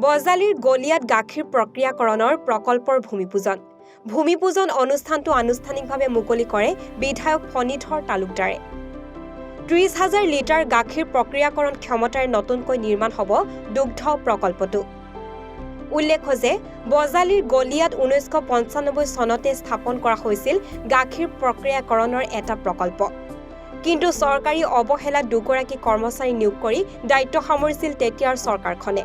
বজালীৰ গলিয়াত গাখীৰ প্ৰক্ৰিয়াকৰণৰ প্ৰকল্পৰ ভূমিপূজন অনুষ্ঠানটো আনুষ্ঠানিকভাৱে মুকলি কৰে বিধায়ক ফণীধৰ তালুকদাৰে। ৩০,০০০ লিটাৰ গাখীৰ প্ৰক্ৰিয়াকৰণ ক্ষমতাৰে নতুনকৈ নিৰ্মাণ হ'ব দুগ্ধ প্ৰকল্পটো। উল্লেখ্য যে বজালীৰ গলিয়াত ১৯৯৫ চনতে স্থাপন কৰা হৈছিল গাখীৰ প্ৰক্ৰিয়াকৰণৰ এটা প্ৰকল্প। কিন্তু চৰকাৰী অৱহেলাত দুগৰাকী কৰ্মচাৰী নিয়োগ কৰি দায়িত্ব সামৰিছিল তেতিয়াৰ চৰকাৰখনে।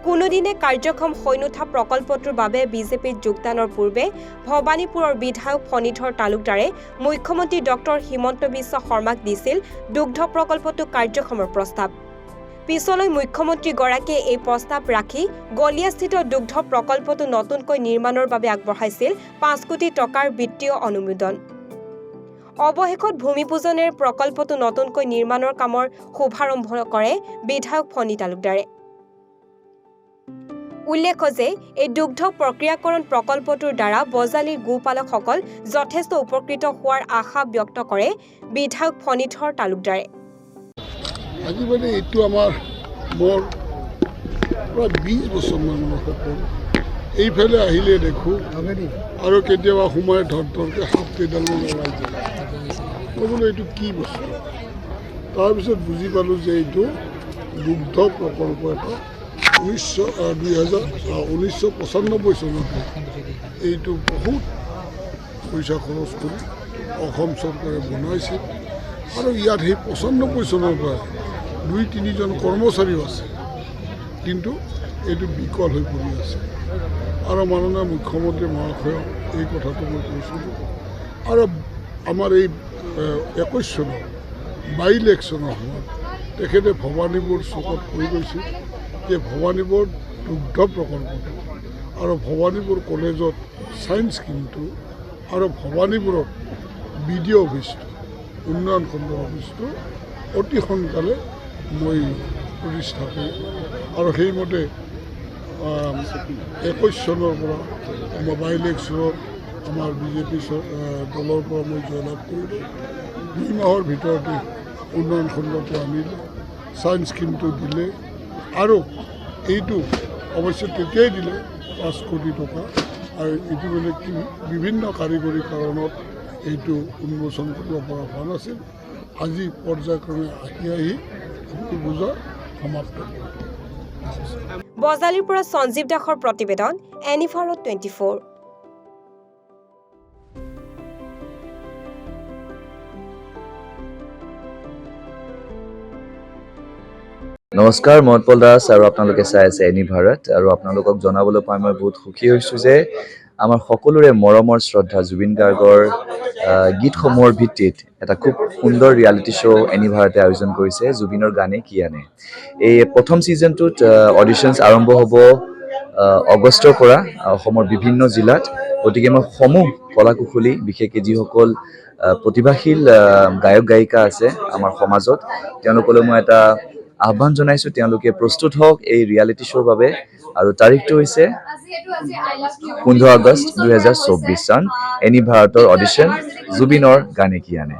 কোনোদিনে কাৰ্যক্ষম হৈ নুঠা প্ৰকল্পটোৰ বাবে বিজেপিত যোগদানৰ পূৰ্বে ভৱানীপুৰৰ বিধায়ক ফণীধৰ তালুকদাৰে মুখ্যমন্ত্ৰী ডক্টৰ হিমন্ত বিশ্ব শৰ্মাক দিছিল দুগ্ধ প্ৰকল্পটো কাৰ্যক্ষমৰ প্ৰস্তাৱ। পিছলৈ মুখ্যমন্ত্ৰীগৰাকীয়ে এই প্ৰস্তাৱ ৰাখি গলিয়াস্থিত দুগ্ধ প্ৰকল্পটো নতুনকৈ নিৰ্মাণৰ বাবে আগবঢ়াইছিল ৫ কোটি টকাৰ বিত্তীয় অনুমোদন। অৱশেষত ভূমিপূজনেৰে প্ৰকল্পটো নতুনকৈ নিৰ্মাণৰ কামৰ শুভাৰম্ভ কৰে বিধায়ক ফণী তালুকদাৰে। উল্লেখ্য যে এই দুগ্ধ প্ৰক্ৰিয়াকৰণ প্ৰকল্পটোৰ দ্বাৰা বজালীৰ গোপালকসকল যথেষ্ট উপকৃত হোৱাৰ আশা ব্যক্ত কৰে বিধায়ক ফণীধৰ তালুকদাৰে। আজি মানে এইটো মোৰ প্ৰায় ২০ বছৰমানৰ সপোন। এইফালে আহিলে দেখোঁ আৰু কেতিয়াবা সোমাই ধৰকে সাপ কেইডালমান ওলাই যায়। মই বোলো এইটো কি বস্তু, তাৰপিছত বুজি পালোঁ যে এইটো দুগ্ধ প্ৰকল্প এটা 1995 চনতে এইটো বহুত পইচা খৰচ কৰি অসম চৰকাৰে বনাইছিল আৰু ইয়াত সেই 95 চনৰ পৰা ২-৩জন কৰ্মচাৰীও আছে, কিন্তু এইটো বিকল হৈ পৰি আছে। আৰু মাননীয় মুখ্যমন্ত্ৰী মহাশয়ক এই কথাটো মই কৈছিলোঁ। আৰু আমাৰ এই ২১ চনৰ বাই ইলেকশ্যনৰ সময়ত তেখেতে ভৱানীপুৰ চুকত কৈ গৈছিল যে ভৱানীপুৰ দুগ্ধ প্ৰকল্পটো আৰু ভৱানীপুৰ কলেজত ছায়েন্স স্কিমটো আৰু ভৱানীপুৰত BDO অফিচটো উন্নয়ন খণ্ড অফিচটো অতি সোনকালে মই প্ৰতিষ্ঠা কৰিম। আৰু সেইমতে ২১ চনৰ পৰা বাই ইলেকশ্যনত আমাৰ বিজেপি দলৰ পৰা মই জয়লাভ কৰিলোঁ। ২ মাহৰ ভিতৰতে উন্নয়ন খণ্ডটো আনিলে, ছায়েন্স স্কিমটো দিলে আৰু এইটো অৱশ্যে তেতিয়াই দিলে ৫ কোটি টকা। আৰু এইটো মানে কি বিভিন্ন কাৰিকৰী কাৰণত এইটো উন্মোচন কৰিব পৰা হোৱা নাছিল। আজি পৰ্যায়ক্ৰমে আহি পূজা সমাপ্ত কৰে। বজালীৰ পৰা সঞ্জীৱ দাসৰ প্ৰতিবেদন, এনিভাৰত 24। নমস্কাৰ, মই উৎপল দাস আৰু আপোনালোকে চাই আছে এনিভাৰত। আৰু আপোনালোকক জনাবলৈ পাই মই বহুত সুখী হৈছোঁ যে আমাৰ সকলোৰে মৰমৰ শ্ৰদ্ধা জুবিন গাৰ্গৰ গীতসমূহৰ ভিত্তিত এটা খুব সুন্দৰ ৰিয়েলিটি শ্ব' এনিভাৰতে আয়োজন কৰিছে, জুবিনৰ গানে কি আনে। এই প্ৰথম ছিজনটোত অডিশ্যনছ আৰম্ভ হ'ব আগষ্টৰ পৰা অসমৰ বিভিন্ন জিলাত। গতিকে মই সমূহ কলা কুশলী, বিশেষকৈ যিসকল প্ৰতিভাশীল গায়ক গায়িকা আছে আমাৰ সমাজত, তেওঁলোকলৈ মই এটা আহ্বান জনাইছোঁ, তেওঁলোকে প্ৰস্তুত হওক এই ৰিয়েলিটি শ্ব'ৰ বাবে। আৰু তাৰিখটো হৈছে 15 আগষ্ট 2024 চন, এনিভাৰতৰ অডিশ্যন জুবিনৰ গানে কি আনে।